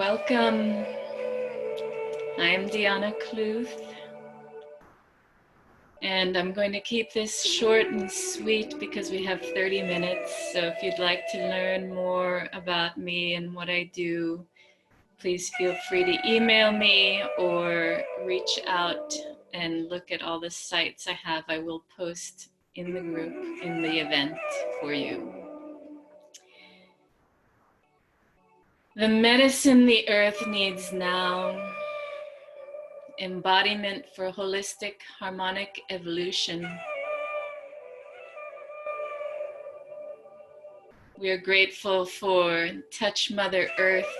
Welcome. I'm Dhyana Kluth, and I'm going to keep this short and sweet because we have 30 minutes. So if you'd like to learn more about me and what I do, please feel free to email me or reach out and look at all the sites I have. I will post in the group in the event for you. The medicine the earth needs now. Embodiment for holistic harmonic evolution. We are grateful for Touch Mother Earth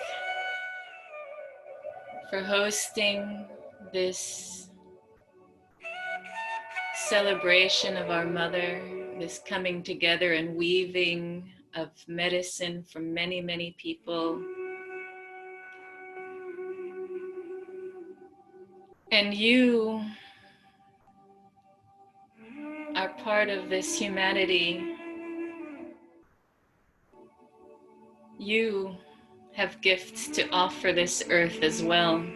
for hosting this celebration of our mother, this coming together and weaving of medicine for many, many people. And you are part of this humanity. You have gifts to offer this earth as well.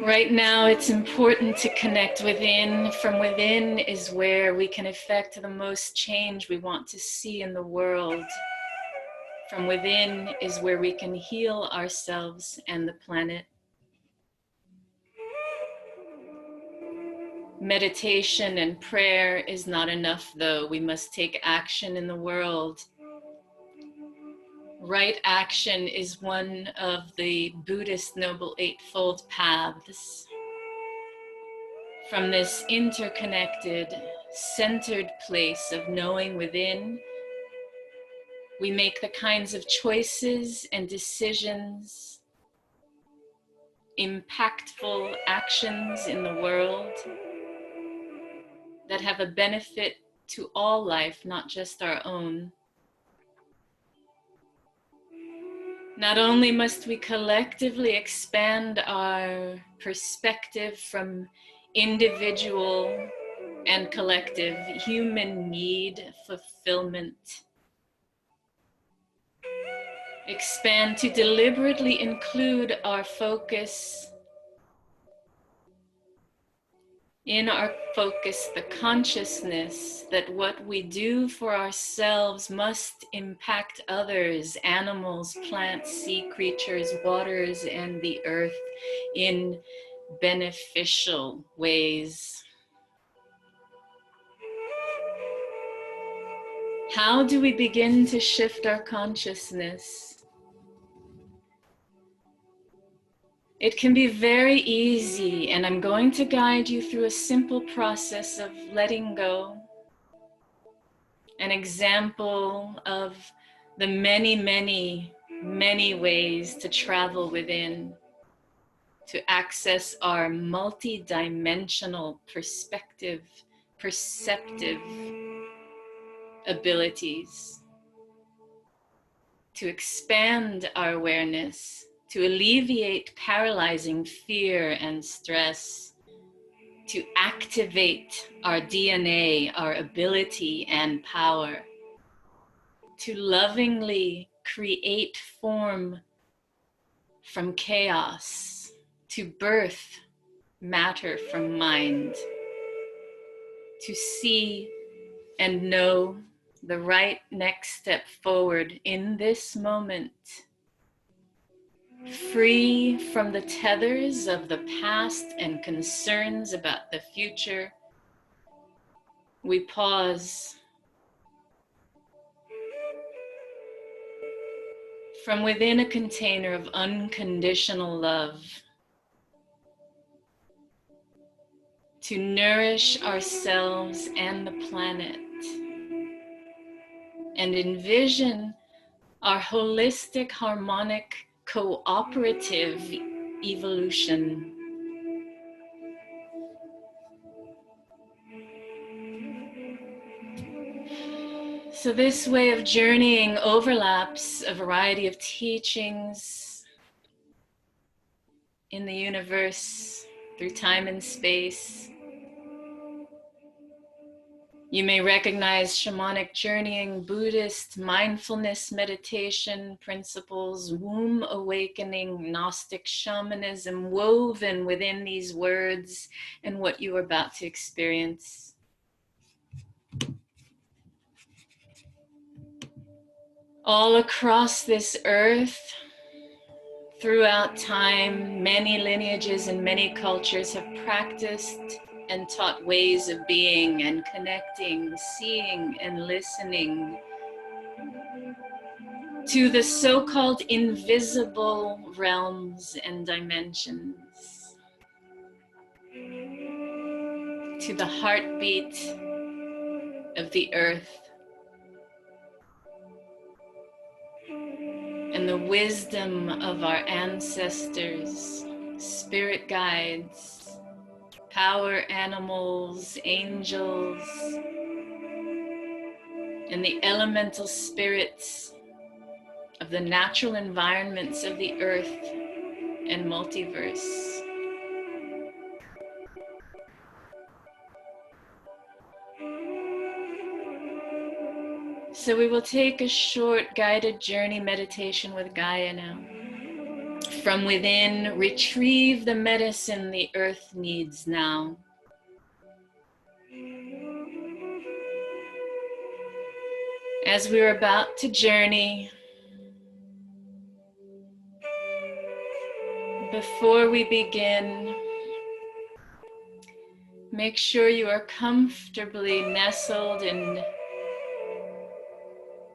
Right now, it's important to connect within. From within is where we can effect the most change we want to see in the world. From within is where we can heal ourselves and the planet. Meditation and prayer is not enough, though. We must take action in the world. Right action is one of the Buddhist Noble Eightfold Paths. From this interconnected, centered place of knowing within, we make the kinds of choices and decisions, impactful actions in the world that have a benefit to all life, not just our own. Not only must we collectively expand our perspective from individual and collective human need fulfillment, expand to deliberately include our focus, in our focus, the consciousness that what we do for ourselves must impact others, animals, plants, sea creatures, waters, and the earth in beneficial ways. How do we begin to shift our consciousness? It can be very easy, and I'm going to guide you through a simple process of letting go. An example of the many, many, many ways to travel within, to access our multi-dimensional perspective, perceptive abilities, to expand our awareness, to alleviate paralyzing fear and stress, to activate our DNA, our ability and power, to lovingly create form from chaos, to birth matter from mind, to see and know the right next step forward in this moment, free from the tethers of the past and concerns about the future. We pause. From within a container of unconditional love, to nourish ourselves and the planet, and envision our holistic, harmonic, cooperative evolution. So this way of journeying overlaps a variety of teachings in the universe through time and space. You may recognize shamanic journeying, Buddhist mindfulness meditation principles, womb awakening, Gnostic shamanism woven within these words and what you are about to experience. All across this earth, throughout time, many lineages and many cultures have practiced and taught ways of being and connecting, seeing and listening to the so-called invisible realms and dimensions, to the heartbeat of the earth and the wisdom of our ancestors, spirit guides, power animals, angels, and the elemental spirits of the natural environments of the earth and multiverse. So we will take a short guided journey meditation with Gaia now. From within, retrieve the medicine the earth needs now. As we're about to journey, before we begin, make sure you are comfortably nestled in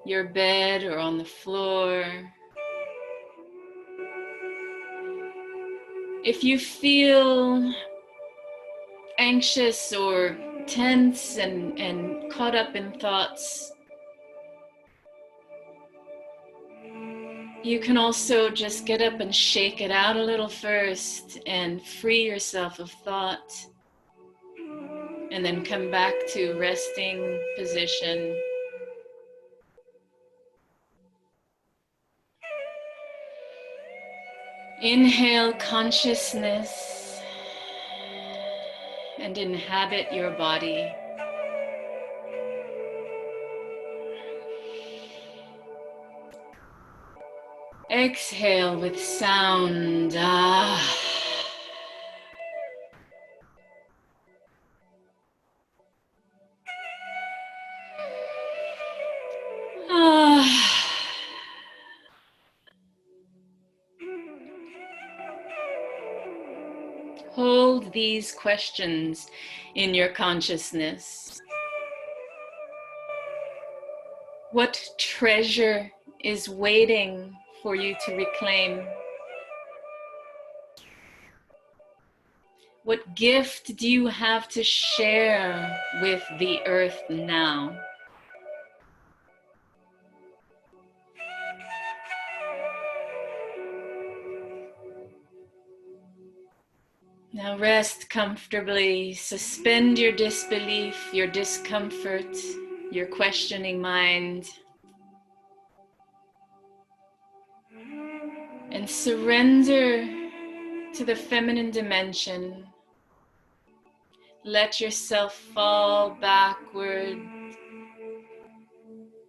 your bed or on the floor. If you feel anxious or tense and caught up in thoughts, you can also just get up and shake it out a little first and free yourself of thought, and then come back to resting position. Inhale consciousness and inhabit your body. Exhale with sound. Ah. Ah. Hold these questions in your consciousness. What treasure is waiting for you to reclaim? What gift do you have to share with the earth now? Now rest comfortably, suspend your disbelief, your discomfort, your questioning mind, and surrender to the feminine dimension. Let yourself fall backward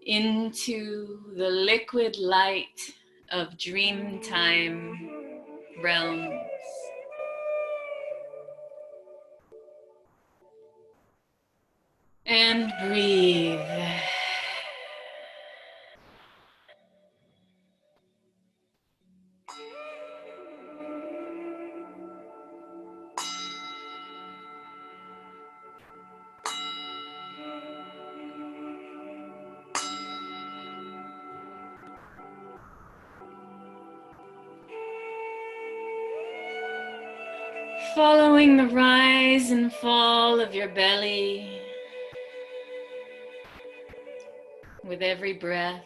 into the liquid light of dreamtime realms. And breathe. Following the rise and fall of your belly with every breath.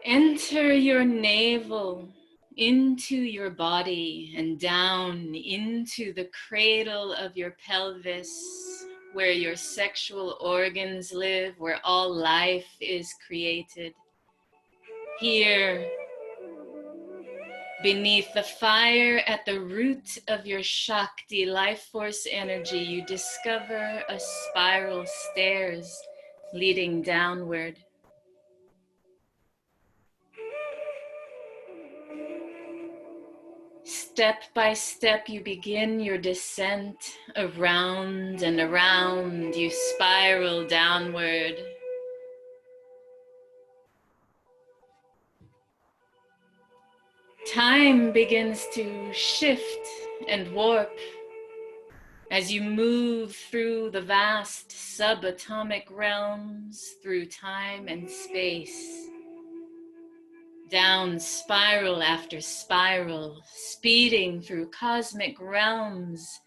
Enter your navel into your body and down into the cradle of your pelvis, where your sexual organs live, where all life is created. Here, Beneath the fire at the root of your Shakti life force energy, you discover a spiral stairs leading downward. Step by step, you begin your descent. Around and around, you spiral downward. Time begins to shift and warp as you move through the vast subatomic realms, through time and space. Down spiral after spiral, speeding through cosmic realms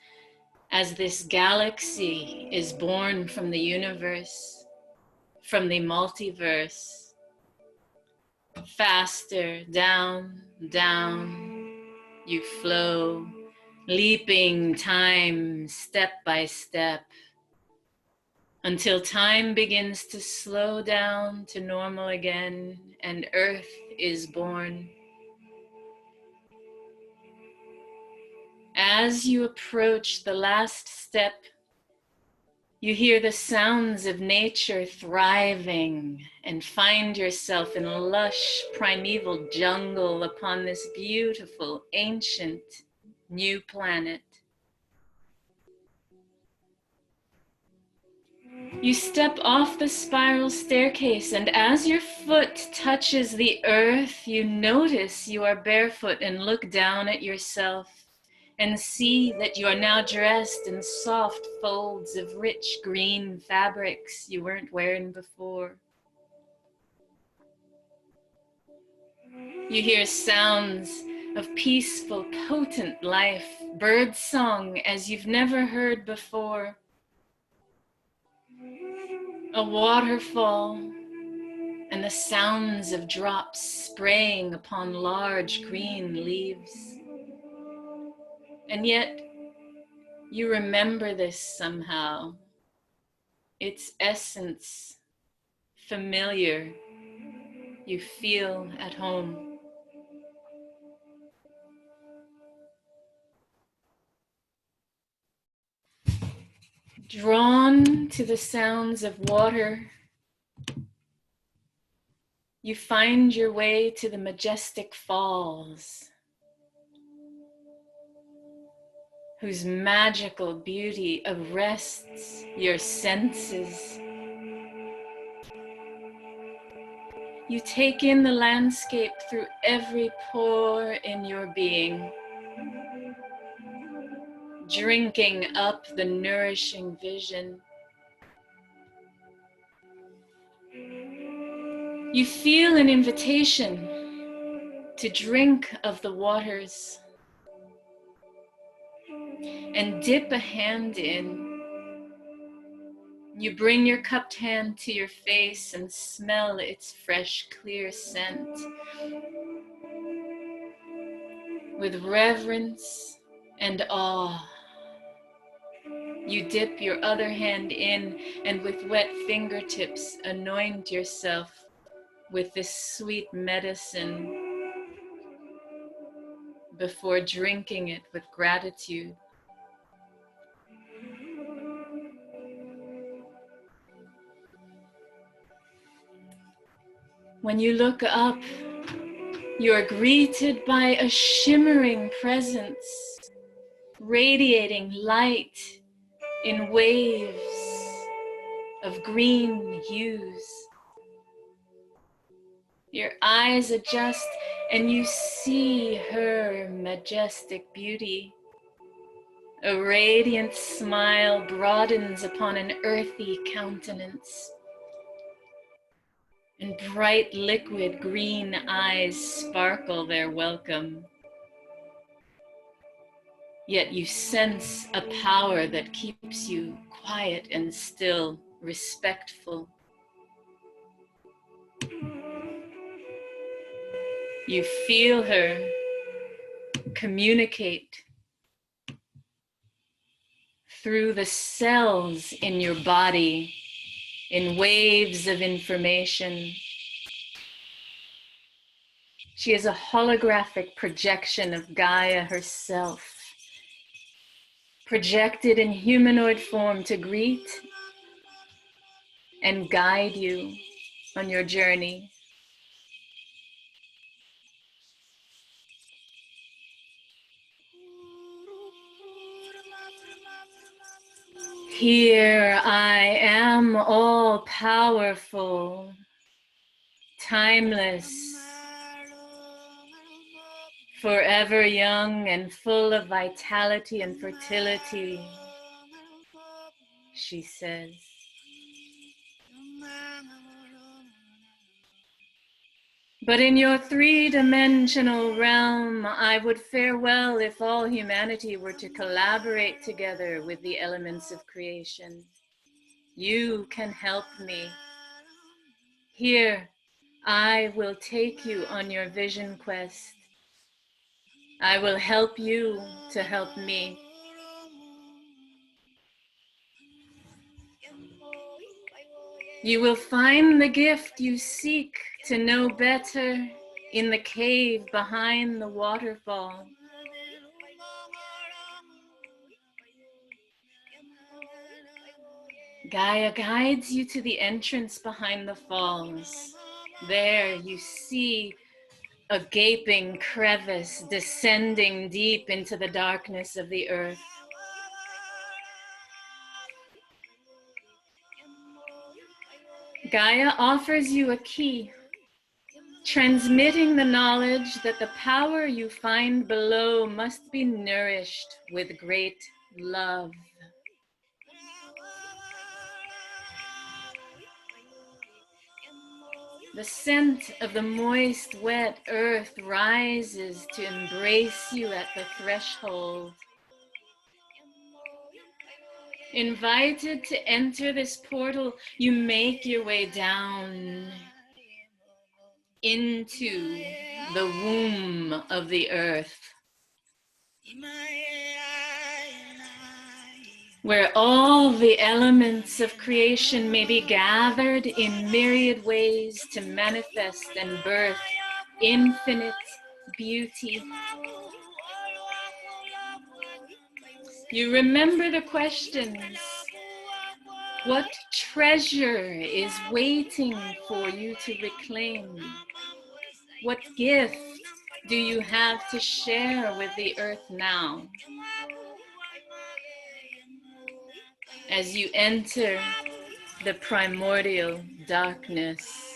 as this galaxy is born from the universe, from the multiverse. Faster, down, down, you flow, leaping time step by step, until time begins to slow down to normal again and Earth is born. As you approach the last step, you hear the sounds of nature thriving and find yourself in a lush primeval jungle upon this beautiful, ancient, new planet. You step off the spiral staircase, and as your foot touches the earth, you notice you are barefoot and look down at yourself and see that you are now dressed in soft folds of rich green fabrics you weren't wearing before. You hear sounds of peaceful, potent life, bird song as you've never heard before. A waterfall and the sounds of drops spraying upon large green leaves. And yet, you remember this somehow. Its essence familiar. You feel at home. Drawn to the sounds of water, you find your way to the majestic falls, whose magical beauty arrests your senses. You take in the landscape through every pore in your being, drinking up the nourishing vision. You feel an invitation to drink of the waters and dip a hand in. You bring your cupped hand to your face and smell its fresh, clear scent. With reverence and awe, you dip your other hand in and with wet fingertips anoint yourself with this sweet medicine before drinking it with gratitude. When you look up, you are greeted by a shimmering presence, radiating light in waves of green hues. Your eyes adjust and you see her majestic beauty. A radiant smile broadens upon an earthy countenance, and bright liquid green eyes sparkle their welcome. Yet you sense a power that keeps you quiet and still, respectful. You feel her communicate through the cells in your body in waves of information. She is a holographic projection of Gaia herself, projected in humanoid form to greet and guide you on your journey. Here I am, all powerful, timeless, forever young and full of vitality and fertility, she says. But in your three-dimensional realm, I would fare well if all humanity were to collaborate together with the elements of creation. You can help me. Here, I will take you on your vision quest. I will help you to help me. You will find the gift you seek to know better in the cave behind the waterfall. Gaia guides you to the entrance behind the falls. There you see a gaping crevice descending deep into the darkness of the earth. Gaia offers you a key, transmitting the knowledge that the power you find below must be nourished with great love. The scent of the moist, wet earth rises to embrace you at the threshold. Invited to enter this portal, you make your way down into the womb of the earth, where all the elements of creation may be gathered in myriad ways to manifest and birth infinite beauty. You remember the questions. What treasure is waiting for you to reclaim? What gift do you have to share with the earth now? As you enter the primordial darkness.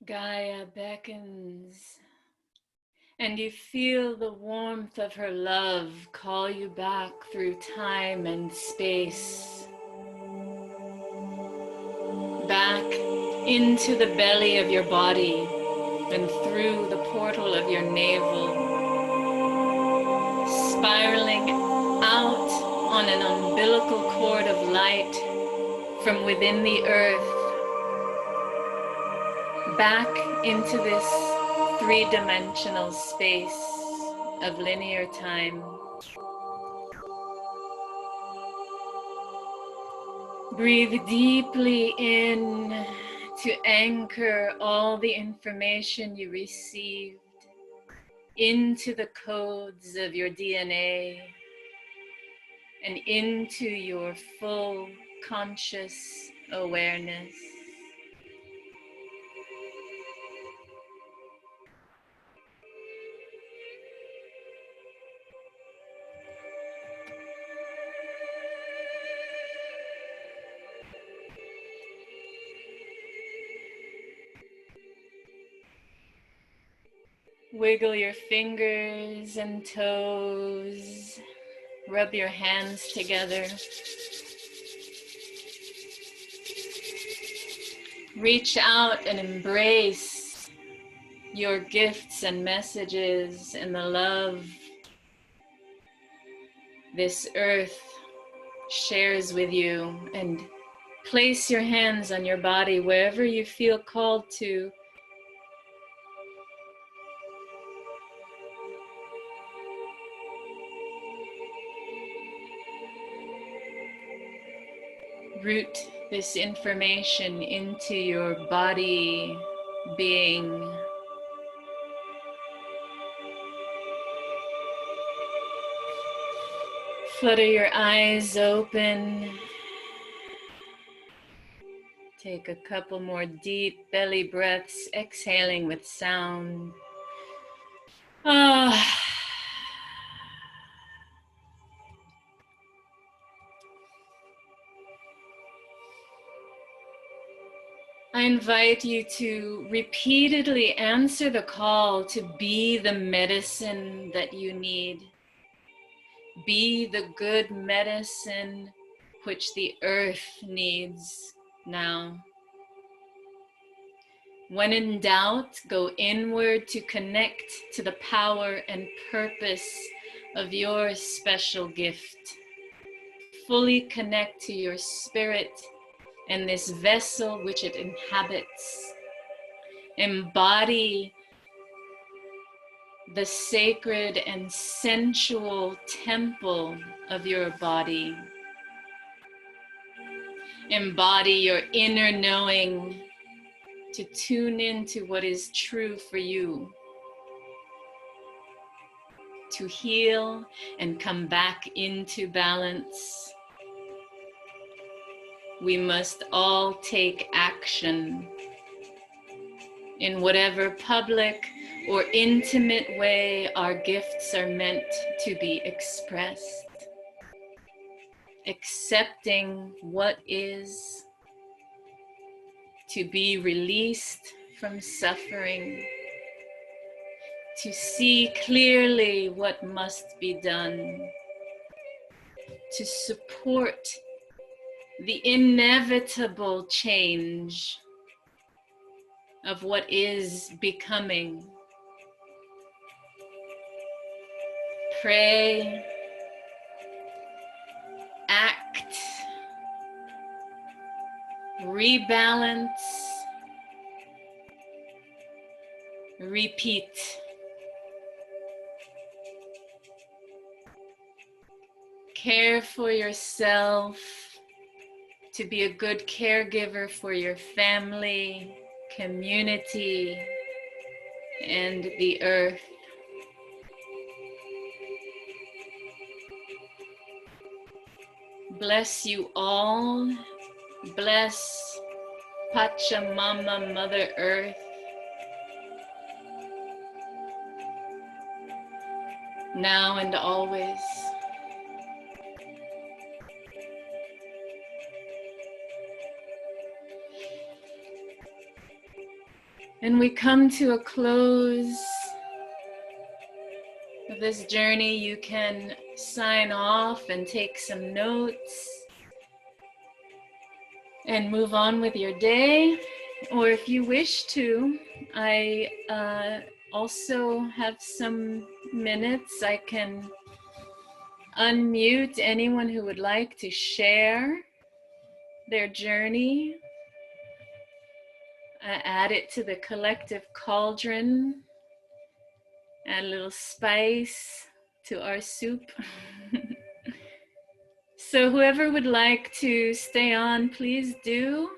Gaia beckons, and you feel the warmth of her love call you back through time and space, back into the belly of your body and through the portal of your navel, spiraling out on an umbilical cord of light from within the earth, back into this three-dimensional space of linear time. Breathe deeply in to anchor all the information you received into the codes of your DNA and into your full conscious awareness. Wiggle your fingers and toes. Rub your hands together. Reach out and embrace your gifts and messages and the love this earth shares with you, and place your hands on your body wherever you feel called to. Root this information into your body being. Flutter your eyes open. Take a couple more deep belly breaths, exhaling with sound. Ah. I invite you to repeatedly answer the call to be the medicine that you need. Be the good medicine which the earth needs now. When in doubt, go inward to connect to the power and purpose of your special gift. Fully connect to your spirit and this vessel which it inhabits. Embody the sacred and sensual temple of your body. Embody your inner knowing to tune into what is true for you, to heal and come back into balance. We must all take action in whatever public or intimate way our gifts are meant to be expressed. Accepting what is, to be released from suffering, to see clearly what must be done, to support the inevitable change of what is becoming. Pray, act, rebalance, repeat. Care for yourself, to be a good caregiver for your family, community, and the earth. Bless you all. Bless Pachamama, Mother Earth. Now and always. And we come to a close of this journey. You can sign off and take some notes and move on with your day. Or if you wish to, I also have some minutes. I can unmute anyone who would like to share their journey. Add it to the collective cauldron. Add a little spice to our soup. So whoever would like to stay on, please do.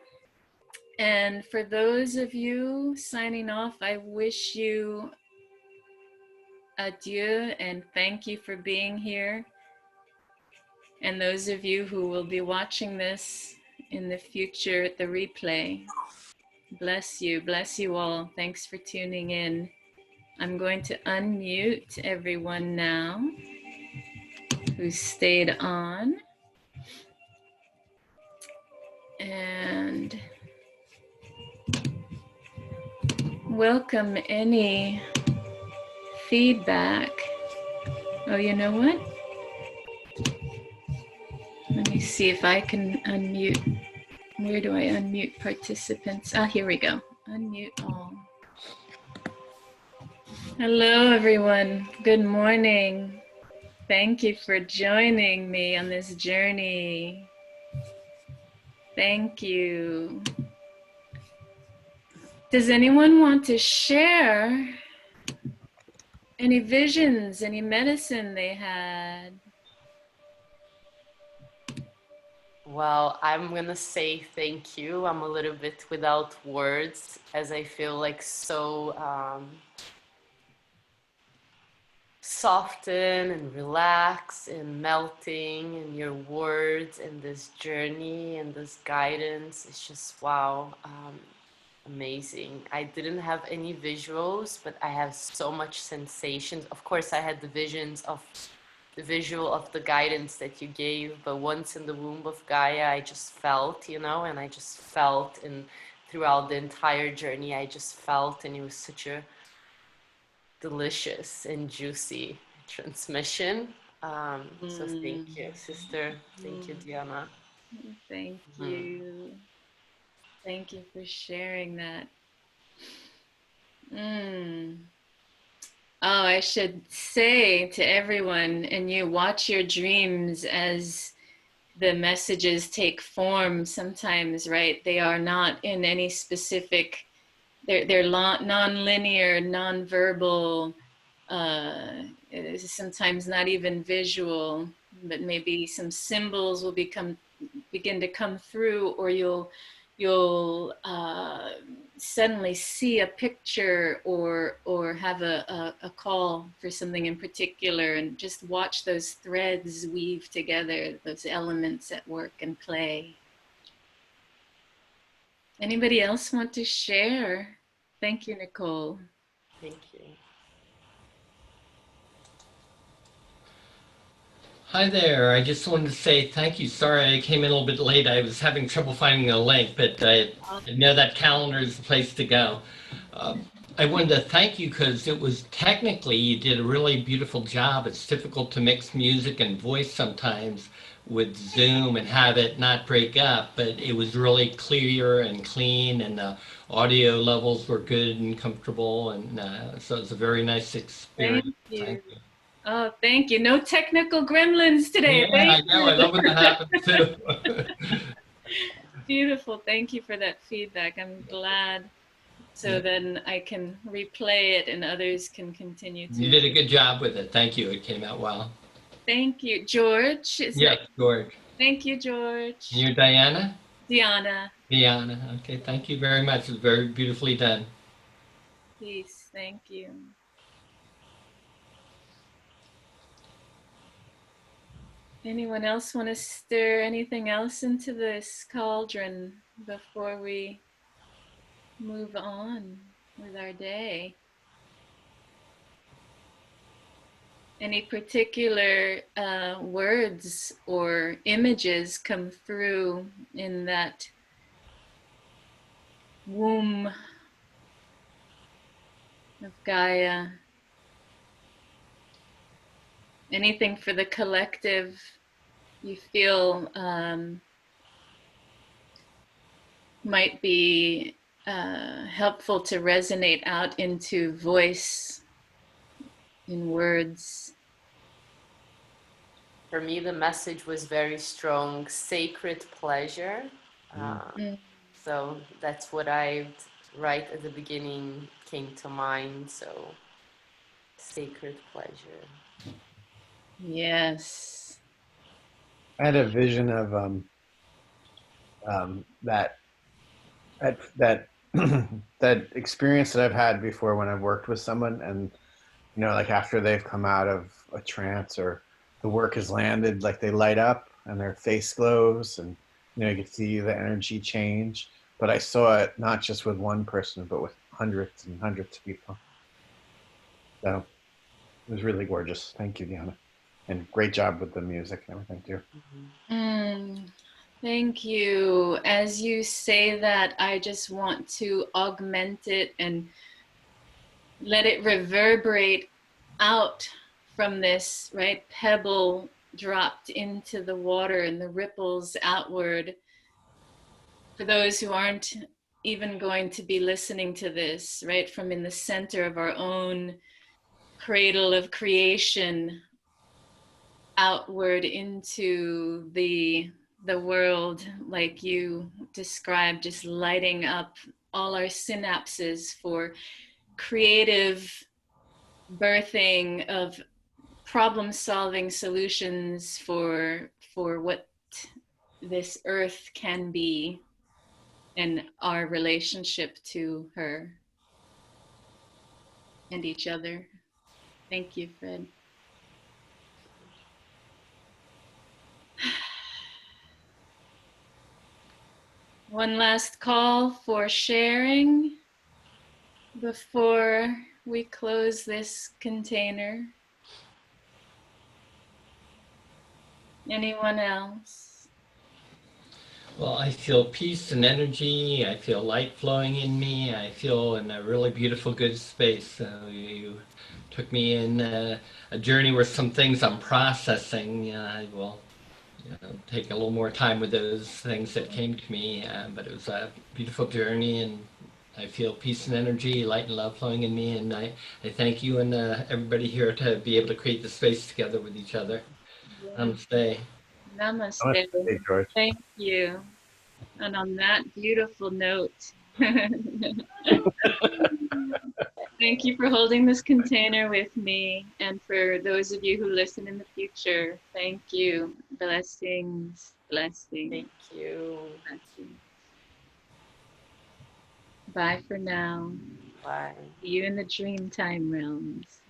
And for those of you signing off, I wish you adieu and thank you for being here. And those of you who will be watching this in the future at the replay, bless you all. Thanks for tuning in. I'm going to unmute everyone now who stayed on. And welcome any feedback. Oh, you know what? Let me see if I can unmute. Where do I unmute participants? Ah, here we go. Unmute all. Hello, everyone. Good morning. Thank you for joining me on this journey. Thank you. Does anyone want to share any visions, any medicine they had? Well, I'm gonna say thank you. I'm a little bit without words as I feel like so soften and relax and melting in your words and this journey and this guidance. It's just wow, amazing. I didn't have any visuals, but I have so much sensations. Of course, I had the visions of the visual of the guidance that you gave, but once in the womb of Gaia, I just felt, you know, and I just felt, and throughout the entire journey, I just felt, and it was such a delicious and juicy transmission. So thank you, sister. Thank you, Dhyana. Thank you. Thank you for sharing that. Oh, I should say to everyone, and you watch your dreams as the messages take form sometimes, right? They are not in any specific, they're non-linear, non-verbal, sometimes not even visual, but maybe some symbols will begin to come through, or you'll suddenly see a picture or have a call for something in particular, and just watch those threads weave together, those elements at work and play. Anybody else want to share? Thank you, Nicole. Thank you. Hi there. I just wanted to say thank you. Sorry I came in a little bit late. I was having trouble finding a link, but I know that calendar is the place to go. I wanted to thank you because it was technically, you did a really beautiful job. It's difficult to mix music and voice sometimes with Zoom and have it not break up, but it was really clear and clean, and the audio levels were good and comfortable, and so it's a very nice experience. Thank you. Thank you. Oh, thank you. No technical gremlins today. Yeah, I know. I love when that happens too. Beautiful. Thank you for that feedback. I'm glad. So then I can replay it and others can continue to. You did a good job with it. Thank you. It came out well. Thank you. George? Yes, George. Thank you, George. And you're Dhyana? Dhyana. Dhyana. Okay, thank you very much. It was very beautifully done. Peace. Thank you. Anyone else want to stir anything else into this cauldron before we move on with our day? Any particular words or images come through in that womb of Gaia. Anything for the collective you feel might be helpful to resonate out into voice in words. For me, the message was very strong, sacred pleasure. So that's what I, right at the beginning, came to mind. So, sacred pleasure. Yes. I had a vision of that that that experience that I've had before when I've worked with someone, and like after they've come out of a trance or the work has landed, like they light up and their face glows, and you can see the energy change. But I saw it not just with one person, but with hundreds and hundreds of people. So it was really gorgeous. Thank you, Dhyana. And great job with the music and everything too. Thank you. As you say that, I just want to augment it and let it reverberate out from this, right? Pebble dropped into the water and the ripples outward. For those who aren't even going to be listening to this, right? From in the center of our own cradle of creation, outward into the world, like you described, just lighting up all our synapses for creative birthing of problem solving solutions for what this earth can be and our relationship to her and each other. Thank you, Fred. One last call for sharing before we close this container. Anyone else? Well, I feel peace and energy. I feel light flowing in me. I feel in a really beautiful, good space. You took me in a journey where some things I'm processing. I will take a little more time with those things that came to me. But it was a beautiful journey, and I feel peace and energy, light and love flowing in me. And I thank you and everybody here to be able to create the space together with each other. Namaste. Namaste. Hey, George. Thank you. And on that beautiful note, thank you for holding this container with me. And for those of you who listen in the future, thank you. Blessings, blessings. Thank you. Blessings. Bye for now. Bye. See you in the dreamtime realms.